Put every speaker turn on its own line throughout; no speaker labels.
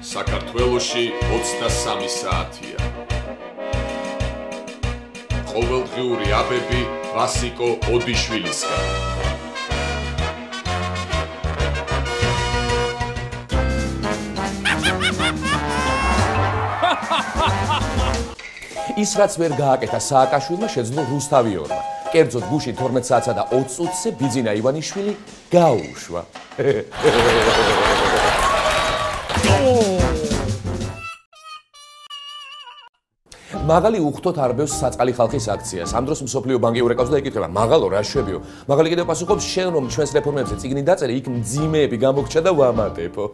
საქართველოში 23 საათია. ყოველდღიური აბები ვასიკო ოდიშვილისგან.
ის რაც ვერ გააკეთა სააკაშვილმა შეძლო რუსთავიორმა. კერძოდ გუშინ 12 საათსა და 20 წუთზე ბიძინა ივანიშვილი გაუშვა. მაღალი უხდოთ არბევს საწყალი ხალხის აქციას. ამ დროს მსოფლიო ბანკი ურეკავს და ეკითხება: მაღალო რა შვებიო? მაღალი კიდევ პასუხობს: შენ რომ ჩვენს რეფორმებზე წიგნი დაწერე, იქ მძიმეები გამოგჩა და ვამატებო.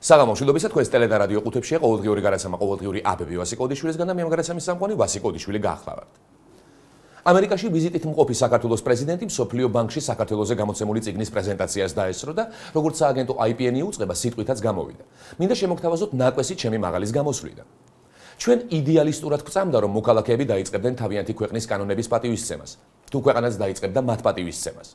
საღამოშვილობისა თქვენს ტელე და რადიო ყუთებშია ყოველდღიური გარაცემა, ყოველდღიური აბები ვასიკო ოდიშვილისგან და მე ამ გარაცემის სამყარო ვასიკო ოდიშვილი გაახლავართ. ამერიკაში ვიზიტით მყოფი საქართველოს პრეზიდენტი მსოფლიო ბანკში საქართველოზე გამოცემული წიგნის პრეზენტაციას დაესწრო და როგორც სააგენტო IPN-ი უწყება, სიტყვითაც გამოვიდა. მინდა შემოგთავაზოთ ნაკვესი ჩემი მაღალის გამოსვლიდან. ჩვენ იდეალისტურად გვწამდა, რომ მოქალაქეები დაიწყებდნენ თავიანთი ქვეყნის კანონების პატივისცემას, თუ ქვეყანაც დაიწყებდა მათ პატივისცემას.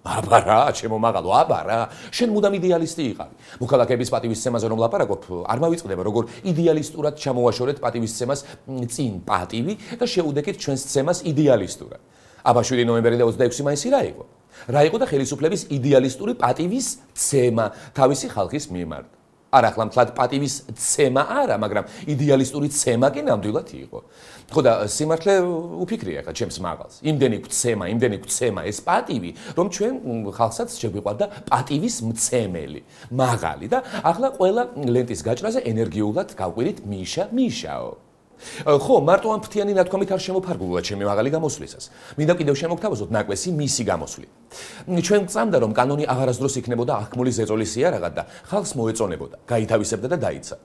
აბა რა, ჩემო მაღალო, აბა რა, შენ მუდამ იდეალისტი იყავი. მოქალაქეების პატივისცემაზე რომ ლაპარაკობ, არ მავიწყდება, როგორ იდეალისტურად ჩამოვაშორეთ პატივისცემას წინ პატივი და შეუდექით ჩვენს ცემას იდეალისტურად. აბა 7 ნოემბერი და 26 მაისი რა იყო? რა იყო და ხელისუფლების იდეალისტური პატივის ცემა თავისი ხალხის მიმართ. არა, ახლა მთლად პატივის ცემა არა, მაგრამ იდეალისტური ცემა კი ნამდვილად იყო. ხო და სიმართლე უფიქრია ხა ჩემს მაღალს. იმდენი გვცემა ეს პატივი, რომ ჩვენ ხალხსაც შეგვიყვარდა პატივის მცემელი, მაღალი და ახლა ყველა ლენტის გაჭრაზე ენერგიულად გავყვირით მიშაო. ხო, მარტო ამ ფრთიანი ნათქვამით არ შემოფარგლულა ჩემი მაღალი გამოსვლისას. მინდა კიდევ შემოგთავაზოთ ნაკვესი მისი გამოსვლით. ჩვენ გწამდა, რომ კანონი აღარასდროს იქნებოდა აღქმული ზეწოლის იარაღად და ხალხს მოეწონებოდა, გაითავისებდა და დაიცა.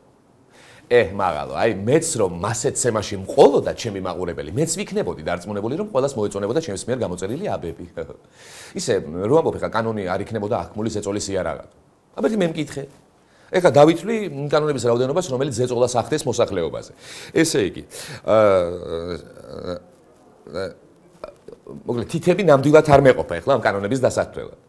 მაღალო, აი მეც რომ მასეთ ცემაში მყოლოდა ჩემი მაყურებელი, მეც ვიქნებოდი დარწმუნებული, რომ ყველას მოეწონებოდა ჩემს მიერ გამოწერილი აბები. ისე რო ამბობ, ხა კანონი არ იქნებოდა აღქმული ზეწოლის იარაღად. აბა მე მკითხე. ეხლა დავითვლი კანონების რაოდენობას, რომელიც ზეწოლას ახდენს მოსახლეობაზე. ესე იგი, მოკლედ თითები ნამდვილად არ მეყოფა ეხლა ამ კანონების დასათვლელად.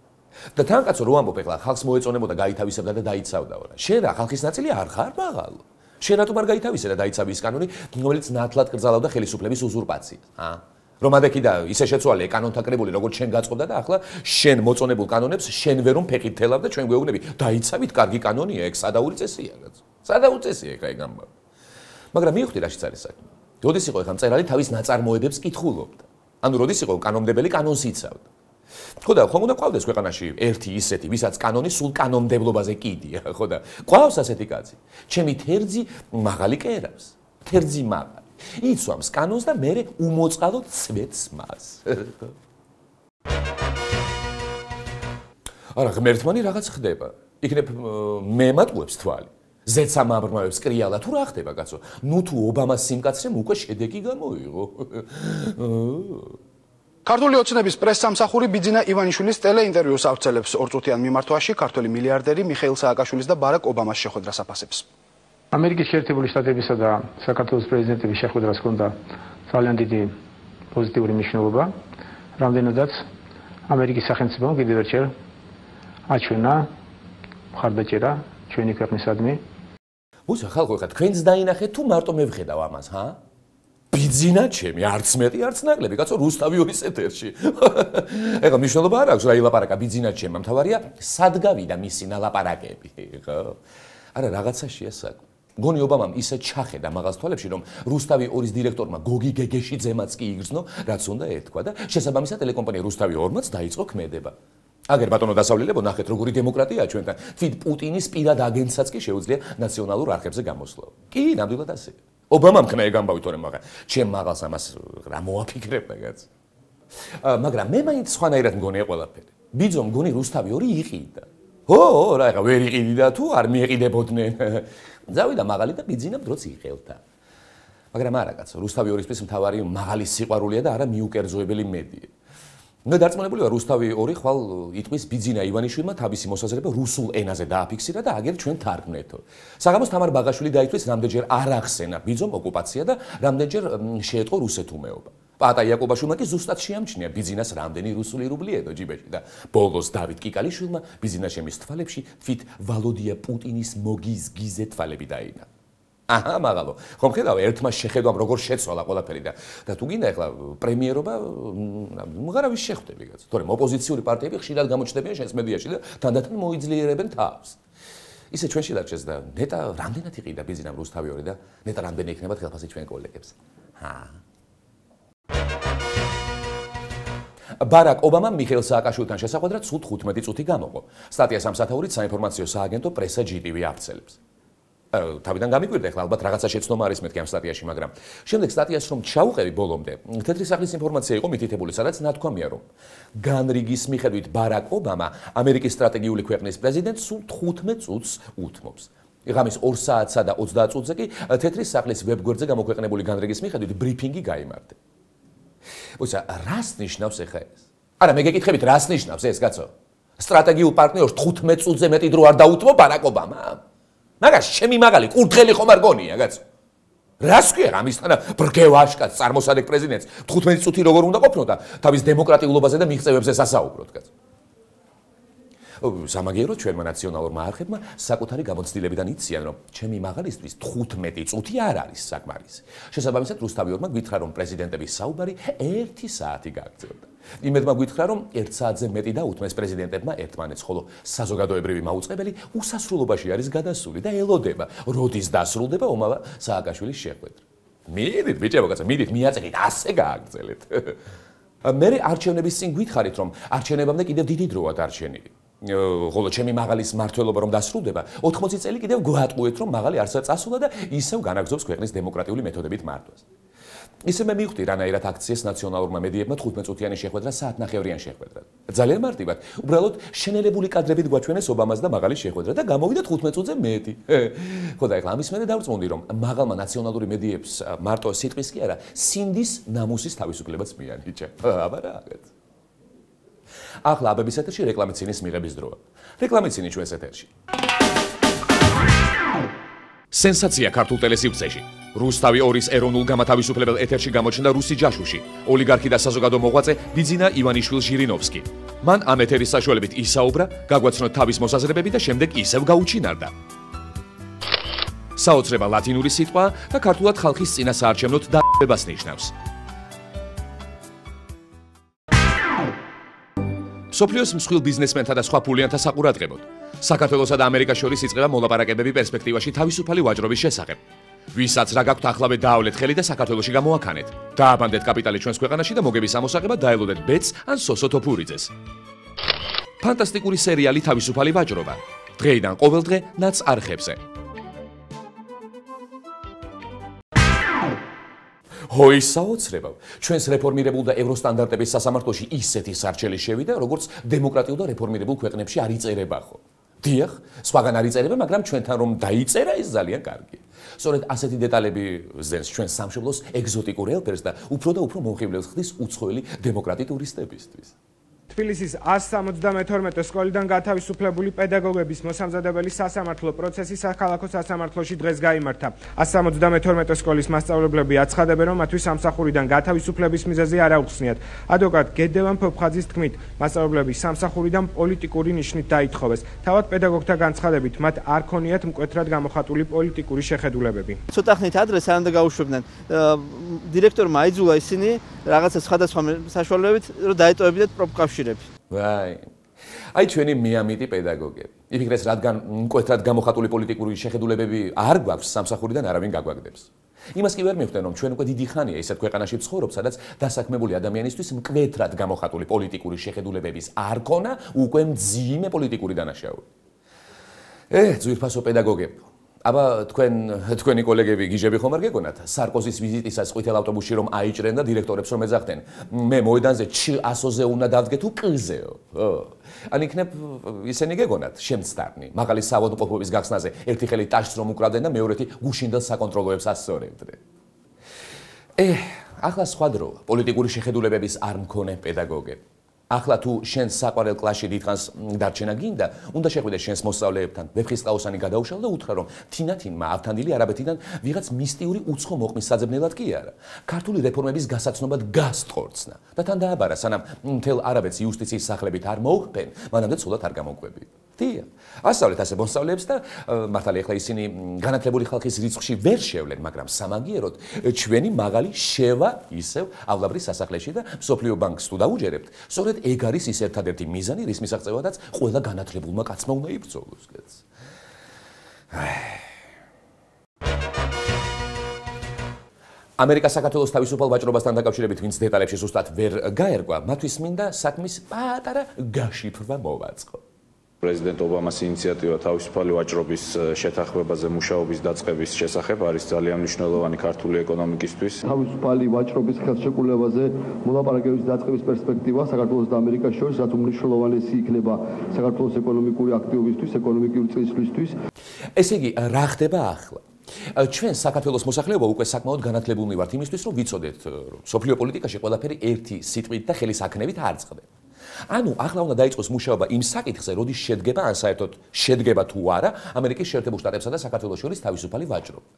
და თან კაცო რო ამბობ, ეხლა ხალხს მოეწონებოდა, გაითავისებდა და დაიცავდაო რა. შენ რა ხალხის ნაწილი არ ხარ მაღალო? შენ რატომ არ გაითავისე და დაიცავი ის კანონი, რომელიც ნათლად კრძალავდა ხელისუფლების უზურპაციას, რომ ადექი და ისე შეცვალე კანონთა კრებული, როგორც შენ გაწყობდა და ახლა შენ მოწონებულ კანონებს შენ ვერ რომ ფეხით თელავ და ჩვენ გვეუბნები, დაიცავით, კარგი კანონია, ეგ სადაური წესია, კაცო. სადაური წესია ეგ ამ. მაგრამ მივხვდი რაშიც არის საქმე. როდის იყო ეხლა მწერალი თავის ნაწარმოებებს კითხულობდა. ანუ როდის იყო კანონმდებელი კანონს იცავდა. ხო და ხომ უნდა ყავდეს ქვეყანაში ერთი ისეთი, ვისაც კანონი სულ კანონმდებლობაზე კიდია, ხო და ყავს ასეთი კაცი. ჩემი თერძი მაღალი კერავს. თერძი მაღალი. იცვამს კანონს და მე უმოწყალოდ ცვეთს მას. არა, ღმერთმანი რაღაც ხდება. იქნებ მე მატყუებს თვალი. ზეცამ აბრმავებს კრიალა თუ რა ხდება, კაცო? ნუ თუ ობამას სიმკაცრემ უკვე შედეგი გამოიღო.
ქართული ოცნების პრესსამსახური ბიძინა ივანიშვილის ტელეინტერვიუს ავრცელებს ორწუთიან მიმართვაში ქართული მილიარდერი მიხეილ სააკაშვილის და ბარაკ ობამას შეხვედრას აფასებს.
ამერიკის შეერთებული შტატებისა და საქართველოს პრეზიდენტების შეხვედრას ჰქონდა ძალიან დიდი პოზიტიური მნიშვნელობა, რამდენადაც ამერიკის სახელმწიფომ კიდევ ერთხელ აჩვენა მხარდაჭერა ჩვენი ქვეყნისადმი.
უსა ხალხო, ხა თქვენს დაინახეთ თუ მარტო მე ვხედავ ამას, ჰა? ბიძინა ჩემი, არც მეტი, არც ნაკლები, კაცო, რუსთავიორის ეთერში. ეხლა მნიშვნელობა არ აქვს რა ილაპარაკა ბიძინა ჩემი, მთავარია სად გავიდა მისი ნალაპარაკები, ხო? არა, რაღაცაშია საქმე. გონი ობამამ ისე ჩახედა მაღალ თვალებში, რომ რუსთავი 2-ის დირექტორმა გოგი გეგეშიძემაც კი იგრძნო, რაც უნდა ეთქვა და შესაბამისად ტელეკომპანია რუსთავი 2-მაც დაიწყო ქმედება. აგერ ბატონო დასავლელებო, ნახეთ როგორი დემოკრატია ჩვენთან. თვით პუტინის პირად აგენტსაც კი შეუძლია ნაციონალურ არხებზე გამოსვლა. კი, ნამდვილად ასე. ობამამ ხნა ეგ ამბავი თორემ მაგრამ ჩემ მაღალს ამას რა მოაფიქრებდა კაც. მაგრამ მე მაინც სხვანაირად მგონია ყველაფერი. ბიძო მგონი რუსთავი 2 იყიდა. ო, რა ეხა ვერ იყიდი და თუ არ მიეყიდებოდნენ. ძავიდა მაღალი და ბიძინა დროც იყელთა. მაგრამ არა კაცო, რუსთავი 2-ისთვის მთავარი მაღალი სიყვარულია და არა მიუკერძოებელი მედია. მე დარწმუნებული ვარ, რუსთავი 2 ხვალ იტყვის ბიძინა ივანიშვილმა თავისი მოსაზრება რუსულ ენაზე დააფიქსირა და აგერ ჩვენ თარგმნეთო. საღამოს თამარ ბაღაშვილი დაითვლის, რამდენჯერ არ ახსენა ბიძომ ოკუპაცია და რამდენჯერ შეეტყო რუსეთუმეობა. პატა იაკობაშვილმა კი ზუსტად შეამჩნია ბიზნეს რამდენი რუსული რუბლი ედო ჯიბეში და ბოლოს დავით კიკალიშვილმა ბიზნესის თვალებში თვით ვალოდია პუტინის მოგის გიზე თვალები დაინა. აჰა, მაგალო. ხომ ხედავ ერთმა შეხედვამ როგორ შეცვალა ყველაფერი და თუ გინდა ახლა პრემიერობა მღარავის შეხვდები კაცო. თორემ ოპოზიციური პარტიები ხშირად გამოჩნდებიან შენს მედიაში და თანდათან მოიძლიერებენ თავს. ისე ჩვენში დარჩეს და ნეტა რამდენად იყიდა ბიზნესამ რუსთავი და ნეტა რამდენი იქნება ხელფასი ჩვენ კოლეგებს. ბარაკ ობამამ მიხეილ სააკაშვილთან შესახვედრად სულ 15 წუთი გამოყო. სტატიას ამ სათაურით საინფორმაციო სააგენტო პრესა GTV ავრცელებს. თავიდან გამიკვირდა ახლა ალბათ რაღაცა შეცდომა არის მეთქი ამ სტატიაში, მაგრამ შემდეგ სტატიას რომ ჩაუყევი ბოლომდე, თეთრი სახლის ინფორმაცია იყო მითითებული, სადაც ნათქვამია რომ განრიგის მიხედვით ბარაკ ობამა ამერიკის სტრატეგიული ქვეყნის პრეზიდენტს სულ 15 წუთს უთმობს. ღამის 2 საათსა და 30 წუთზე კი თეთრი სახლის ვებგვერდზე გამოქვეყნებული განრიგის მიხედვით ბრიფინგი გაიმართა. უსა რას ნიშნავს ახლა ეს? არა, მე გეკითხებით რას ნიშნავს ეს, კაცო? სტრატეგიულ პარტნიორს 15 წუთზე მეტი დრო არ დაუთმო ბარაკ ობამამ? მაგას ჩემი მაგალი კურთხელი ხომ არ გონია, კაცო? რას ქვია ამისთანა ბრგევაშკაც წარმოსადეგ პრეზიდენტს 15 წუთი როგორ უნდა ყოფნო და თავის დემოკრატიულობაზე და მიღწევებზე სასაუბროთ, კაცო? სამაგიეროდ ჩვენმა ნაციონალურმა არხებმა საკუთარი გამოცდილებიდან იციან, რომ ჩემი მაღალისთვის 15 წუთი არ არის საკმარისი. შესაბამისად, რუსთავიორმა გითხრა, რომ პრეზიდენტების საუბარი 1 საათი გაგრძელდა. იმედმა გითხრა, რომ 1 საათზე მეტი დაუთმეს პრეზიდენტებმა ერთმანეთს, ხოლო საზოგადოებრივი მაუწყებელი უსასრულობაში არის გადასული და ელოდება, როდის დასრულდება ომავა სააკაშვილის შეხვედრა. მიდით, ბიჭებო, კაცო, მიდით, მიაწეხით, ასე გააგრძელეთ. მე არჩევნების წინ გითხარით, რომ არჩევნებამდე კიდევ დიდი დროა დარჩენილი. ხოლო ჩემი მაღალის მართლობა რომ დასრულდება 80 წელი კიდევ გვატყუეთ რომ მაღალი არცა წასულა და ისევ განაგზობს ქვეყნის დემოკრატიული მეთოდებით მართვას. ისე მე მივხვდი რანაირად აქციეს ნაციონალურმა მედიებმა 15 წუთიანი შეხვედრა საათნახევრიან შეხვედრად. ძალიან მარტივად, უბრალოდ შენელებული კადრებით გვაჩვენეს ობამას და მაღალის შეხვედრა და გამოვიდა 15 წუთზე მეტი. ხო და ეხლა ამის მერე დავწმუნდი რომ მაღალმა ნაციონალური მედიებს მარტო სიტყვის კი არა, სინდის ნამუსის თავისუფლებაც მიანიჭა. აბა რაღაც ახლა აბების ეთერში რეკლამაცინის მიღების დროა. რეკლამაცინი ჩვენს ეთერში. სენსაცია ქართულ ტელესივრცეში. რუსთავი 2-ის ეროვნულ გამათავისუფლებელ ეთერში გამოჩნდა რუსი ჯაშუში, ოლიგარქი და საზოგადო მოღვაწე ბიძინა ივანიშვილ-ჟირინოვსკი. მან ამ ეთერის საშუალებით ისაუბრა, გაგვაცნო თავის მოსაზრებები და შემდეგ ისევ გაუჩინარდა. საოცრება ლათინური სიტყვაა და ქართულად ხალხის წინასაარჩევნოდ დაბებას ნიშნავს. სოფლიოს მსხვილ ბიზნესმენთა და სხვა ფულიანთა საყურადღებოდ საქართველოსა და ამერიკას შორის იწყება მოლაპარაკებები პერსპექტივაში თავისუფალი ვაჭრობის შესახებ. ვისაც რა გაქვთ ახლავე დაავლეთ ხელი და საქართველოში გამოაქანეთ. დააბანდეთ კაპიტალი ჩვენს ქვეყანაში და მოგების ამოსაღებად დაელოდეთ ბეთს ან სოსო თოფურიძეს. ფანტასტიკური სერიალი თავისუფალი ვაჭრობა. დღეიდან ყოველდღე ნაც არხებზე. ჰოი საოცრებავ, ჩვენს რეფორმირებულ და ევროსტანდარტების სასამართლოში ისეთი სარჩელი შევიდა, როგორც დემოკრატიულ და რეფორმირებულ ქვეყნებში არ იწერება ხო? დიახ, სხვაგან არ იწერება, მაგრამ ჩვენთან რომ დაიწერა, ეს ძალიან კარგია. სწორედ ასეთი დეტალები ზენს ჩვენს სამშობლოს ეგზოტიკურ ელფერს და უფრო და უფრო მომხიბლელს ხდის უცხოელი დემოკრატი ტურისტებისთვის.
თბილისის 172 სკოლიდან გათავისუფლებული პედაგოგების მოსამზადებელი სასამართლო პროცესი საქალაქო სასამართლოში დღეს გაიმართა. 172 სკოლის მასწავლებლები აცხადებენ, რომ მათთვის სამსახურიდან გათავისუფლების მიზეზი არ აუხსნიათ. ადვოკატ გედევან ფოფხაძის თქმით, მასწავლებლები სამსახურიდან პოლიტიკური ნიშნით დაითხოვეს. თავად პედაგოგთა განცხადებით, მათ არ ქონიათ მკვეთრად გამოხატული პოლიტიკური შეხედულებები.
ცოტა ხნით ადრე სანამ გაუშვებდნენ, დირექტორმა აიძულა ისინი რაღაცა სხვადასხვა საშუალებებით, რომ დაეტოვებინათ პროფკავშირები.
ვაი. აი ჩვენი მიამიტი პედაგოგები. იფიქრეს, რადგან მკვეთრად გამოხატული პოლიტიკური შეხედულებები არ გვაქვს, სამსახურიდან არავინ გაგვაგდებს. იმას კი ვერ მივხვდენ, რომ ჩვენ უკვე დიდი ხანია ისეთ ქვეყანაში ვცხოვრობ, სადაც დასაქმებული ადამიანისთვის მკვეთრად გამოხატული პოლიტიკური შეხედულებების არ ქონა უკვე მძიმე პოლიტიკური დანაშაული. ძვირფასო პედაგოგები. აბა თქვენი კოლეგები გიჟები ხომ არ გეგონათ? სარკოზის ვიზიტისას ყვითელ ავტობუსში რომ აიჭრენ და დირექტორებს რომ ეძახდნენ, მე მოედანზე ჩ100-ზე უნდა დავდგე თუ ყ-ზეო. ან იქნებ ისინი გეგონათ შემცდარნი, მაღალი საავადმყოფობის გახსნაზე ერთი ხელი ტაშს რომ უკრავდნენ და მეორეთი გუშინდელ საკონტროლოებს ასწორებდნენ. ახლა სხვა დროა, პოლიტიკური შეხედულებების არ მქონე პედაგოგები. ახლა თუ შენ საყვარელ კლასში დიდხანს დარჩენა გინდა, უნდა შეხვიდე შენს მოსწავლეებთან, ვეფხისტყაოსანი გადაუშალ და უთხრა, რომ თინათინმა ავთანდილი არაბეთიდან ვიღაც მისტიური უცხო მოყმის საძებნელად კი არა. ქართული რეფორმების გასაცნობად გასტყორცნა და თან დააბარა, სანამ მთელ არაბეთს იუსტიციის სახლებით არ მოუხმენ, მანამდე ცუდად არ გამოგვები. დია. ასწავლეთ ასე მოსწავლეებს და მართალია ახლა ისინი განათლებული ხალხის რიცხვში ვერ შევლენ, მაგრამ სამაგიეროდ ჩვენი მაღალი შევა ისევ ავლაბრის სასახლეში და მსოფლიო ბანკს თუ დაუჯერებთ, სწორედ ეგ არის ის ერთადერთი მიზანი, რის მისაღწევადაც ყველა განათლებულმა კაცმა უნდა იბრძოლოს. ამერიკა საქართველოს თავისუფალ ვაჭრობასთან დაკავშირებით ვინც დეტალებში ზუსტად ვერ გაერგვა, მათთვის მინდა საქმის პატარა გაშიფრვა მოვაწყო.
პრეზიდენტ ობამას ინიციატივა თავისუფალი ვაჭრობის შეთანხმებაზე მუშაობის დაწყების შესახებ არის ძალიან მნიშვნელოვანი ქართული ეკონომიკისთვის.
თავისუფალი ვაჭრობის ხელშეკრულებაზე მოლაპარაკების დაწყების პერსპექტივა საქართველოს და ამერიკას შორის რაც უმნიშვნელოვანესი იქნება საქართველოს ეკონომიკური აქტივობისთვის, ეკონომიკური წლისვლისთვის.
ესე იგი, რა ხდება ახლა? ჩვენ საქართველოს მოსახლეობა უკვე საკმაოდ განათლებულნი ვართ იმისთვის, რომ ვიცოდეთ, რომ სოფლიო პოლიტიკაში ყველაფერი ერთი სიტყვით და ხელისაქმნებით არ წყდება. ანუ ახლა უნდა დაიწყოს მუშაობა იმ საკითხზე, როდის შედგება ან საერთოდ შედგება თუ არა ამერიკის შეერთებულ შტატებსა და საქართველოს შორის თავისუფალი ვაჭრობა.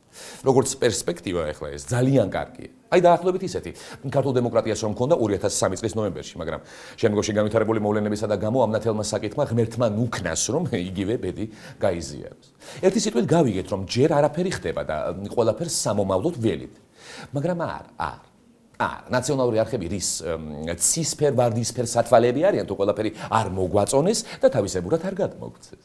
როგორც პერსპექტივა ახლა ეს ძალიან კარგია. აი დაახლოებით ისეთი. ქართულ დემოკრატიას რომ მქონდა 2003 წლის ნოემბერში, მაგრამ შემდგომში განვითარებული მოვლენებისა და გამო ამ ნათელმა საკითხმა ღმერთმა ნუქნას, რომ იგივე ბედი გაიზიაროს. ერთი სიტყვით გავიგეთ, რომ ჯერ არაფერი ხდება და ყველაფერს სამომავლოდ ველით. მაგრამ არა. ნაციონალური არხები რის ცისფერ ვარდისფერ სათვალეები არიან თუ ყველაფერი არ მოგვაწონეს და თავისებურად არ გადმოგცეს.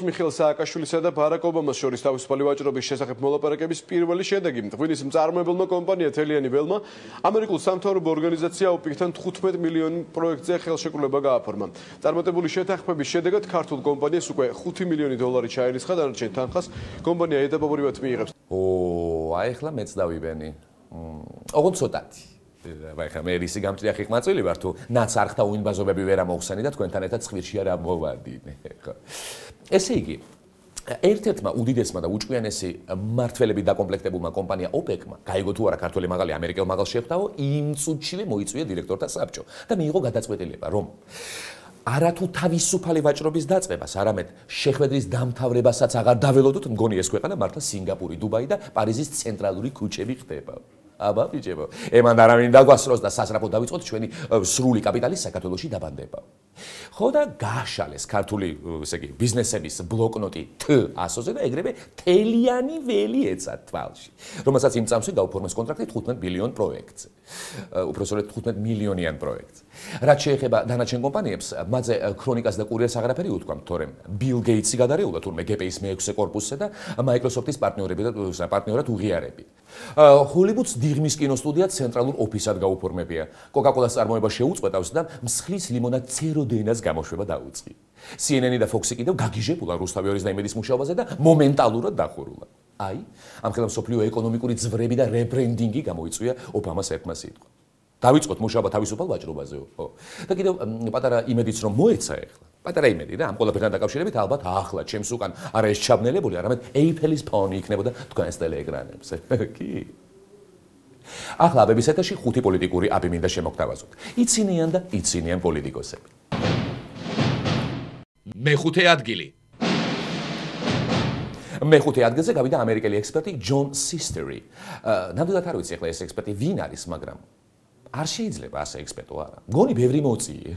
მიხეილ სააკაშვილისა და ბარაკ ობამას შორის თავისუფალი ვაჭრობის შესახებ მოლაპარაკების პირველი შედეგი მღვინის მწარმოებელმა კომპანია თელიანი ველმა ამერიკულ სამთავრობო ორგანიზაცია ოპიკთან 15 მილიონი პროექტზე ხელშეკრულება გააფორმა. წარმატებული შეთანხმების შედეგად ქართულ კომპანიას უკვე 5 მილიონი დოლარი ჩაირიცხა, დანარჩენ თანხას კომპანია ეტაპობრივად მიიღებს.
აი ახლა მეც დავიბენი. ოღონდ ცოტათი. ხა მე რისი გამჭრიახი ყმაწვილი ვარ თუ ნაცარხთა უინბაზობები ვერ ამოვხსენი და თქვენთან ერთად ცხვირში არ ამოვადინე. ხო. ესე იგი, ერთ-ერთმა უდიდესმა და უჭკვიანესი მმართველები დაკომპლექტებულმა კომპანია ოპეკმა გაიგო თუ არა ქართული მაღალი ამერიკელ მაღალს შეხვდაო, იმ წუთშივე მოიწვია დირექტორთა საბჭო და მიიღო გადაწყვეტილება, რომ არათუ თავისუფალი ვაჭრობის დაწყებას, არამედ შეხვედრის დამთავრებასაც აღარ დაველოდოთ, მგონი ეს ქვეყანა მართლა სინგაპური, დუბაი და პარიზის ცენტრალური ქუჩები ხდება. აბა ბიჭებო, ემან არავინ დაგვასროს და სასრაფო დავიწყოთ ჩვენი სრული კაპიტალის საქართველოში დაბანდება. ხო და გააშალეს ქართული, ესე იგი, ბიზნესების ბლოკნოტი T100-ზე და ეგრევე თელიანი ველი ეცა თვალში, რომელსაც იმ წამსვე გაუფორმეს კონტრაქტი 15 ბილიონ პროექტზე. უпроსწორედ 15 მილიონიან პროექტზე. რაც შეეხება დანარჩენ კომპანიებს, მათზე ქრონიკას და კურიერს აღარაფერი უთქვამთ, თორემ ბილ გეიტსი გადარეულა თურმე GPI-ის მე-6 კორპუსზე და Microsoft-ის პარტნიორად უღიარებით. ჰოლივუდს დიღმის კინოსტუდია ცენტრალურ ოფისად გაუფორმებია. Coca-Cola-ს წარმოება შეუწყვეტავს და მსხლის ლიმონად ცეროდენას გამოშვება დაუწყია. CNN-ი და Fox-ი კიდევ გაგიჟებულა რუსთავი-ორის და იმედის მუშაობაზე და მომენტალურად დახურულა. აი, ამხელა მსოფლიო ეკონომიკური ძვრები და რებრენდინგი გამოიწვია ობამას ერთმა სიტყვა. დავიწყოთ მუშაობა თავისუფალ ვაჭრობაზეო. ხო. და კიდევ პატარა იმედიც რომ მოეცა ახლა. პატარა იმედი რა, ამ ყველაფერთან დაკავშირებით ალბათ ახლა ჩემს უკან არა ეს ჩაბნელებული, არამედ Eiffel-ის ფონი იქნებოდა თქვენს ტელეეკრანებზე. კი. ახლა აბების ეთერში 5 პოლიტიკური აბი მინდა შემოგთავაზოთ. იცინიან და იცინიან პოლიტიკოსები. მეხუთე ადგილი. მეხუთე ადგილზე გავიდა ამერიკელი ექსპერტი ჯონ სისტერი. ნამდვილად არ ვიცი ახლა ეს ექსპერტი ვინ არის, მაგრამ არ შეიძლება ასე ექსპერტო არა. მგონი ბევრი მოწიე.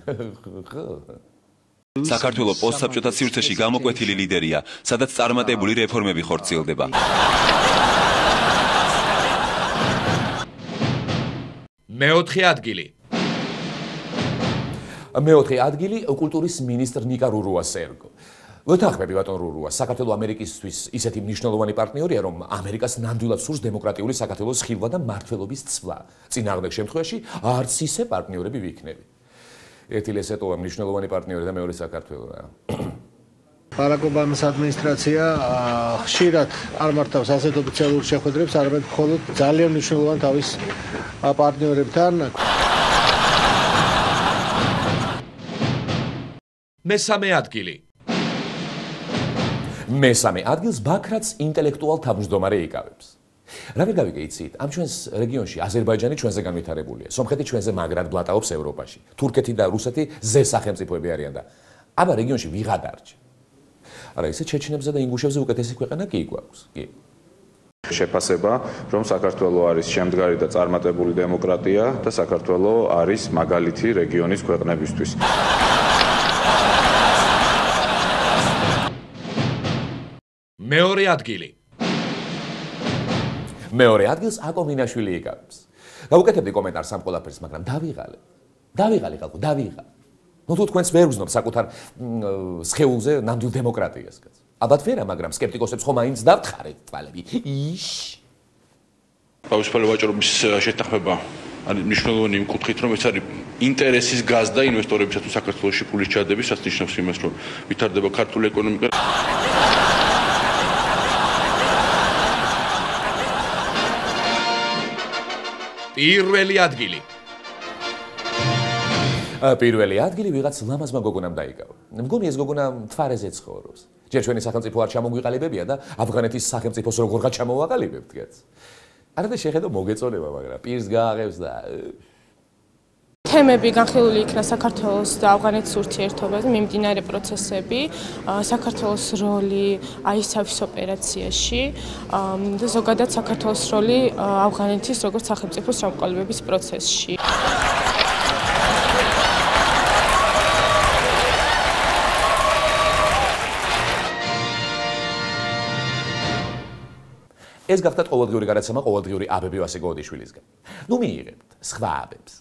საქართველოს პოსტსაბჭოთა სივრცეში გამოკვეთილი ლიდერია, სადაც წარმატებული რეფორმები ხორციელდება.
მეოთხე ადგილი. მეოთხე ადგილი კულტურის მინისტრ ნიკა რურუას ერგო. ვეთანხმები ბატონ რურუას, საქართველოს ამერიკისთვის ისეთი მნიშვნელოვანი პარტნიორია, რომ ამერიკას ნამდვილად სურს დემოკრატიული საქართველოს ხილვა და მართლობის ცვლა. წინააღმდეგ შემთხვევაში არც ისე პარტნიორები ვიქნები. ერთი ლესეტოა მნიშვნელოვანი პარტნიორი და მეორე საქართველო.
ბარაკ ობამას ადმინისტრაცია ხშირად არ მართავს ასეთ ოფიციალურ შეხვედრებს, არამედ მხოლოდ ძალიან მნიშვნელოვან თავის პარტნიორებთან.
მესამე ადგილი. მესამე ადგილს ბაქრაც ინტელექტუალ თავმჯდომარე იკავებს. რა ვერ გავიგე იცით? ამ ჩვენს რეგიონში აზერბაიჯანი ჩვენზე განვითარებულია. სომხეთი ჩვენზე მაგრად ბლატაობს ევროპაში. თურქეთი და რუსეთი ზე სახელმწიფოები არიან და აბა რეგიონში ვიღა დარჩა. არა, ისე ჩეჩნებზე და ინგუშებზე უკეთესი ქვეყანა კი გვაქვს. კი.
შეფასება, რომ საქართველო არის შემდგარი და წარმატებული დემოკრატია და საქართველო არის მაგალითი რეგიონის ქვეყნებისთვის.
მეორე ადგილი.
მეორე ადგილს აკო მინაშვილი იკავებს. გავუკეთებდი კომენტარს ამ ყველაფერს, მაგრამ დავიღალე ხალხო, დავიღალე. ნუ თუ თქვენს ვერ უზნობთ საკუთარ სხეულზე ნამდვილ დემოკრატიას, კაცო. ალბათ ვერა, მაგრამ სკეპტიკოსებს ხომ მაინც დავთხარეთ თვალები. იშ.
თავისუფალი ვაჭრობის შეთანხმება არის მნიშვნელოვანი იმ კუთხით, რომ ეს არის ინტერესის გაზრდა ინვესტორებისათვის საქართველოში ფულის ჩადების, რაც ნიშნავს იმას, რომ ვითარდება ქართული ეკონომიკა.
პირველი ადგილი.
პირველი ადგილი ვიღაც ლამაზმა გოგონამ დაიკავა. მგონი ეს გოგონა თვარეზე ცხოვრობს. ჯერ ჩვენი სახელმწიფო არ ჩამოგვიყალიბებია და ავღანეთის სახელმწიფოს როგორღაც ჩამოვაყალიბებთ, კაცო. არა და შეხედო მოგეწონება, მაგრამ პირს გააღებს და
თემები განხილული იქნა საქართველოს და ავღანეთის ურთიერთობაზე, მიმდინარე პროცესები, საქართველოს როლი აისავის ოპერაციაში და ზოგადად საქართველოს როლი ავღანეთის როგორც სახელმწიფოს ჩამოყალიბების პროცესში.
ეს გახდათ ყოველდღიური გადაცემა ყოველდღიური აბები ვასიკო ოდიშვილისგან. ნუ მიიღებთ სხვა აბებს.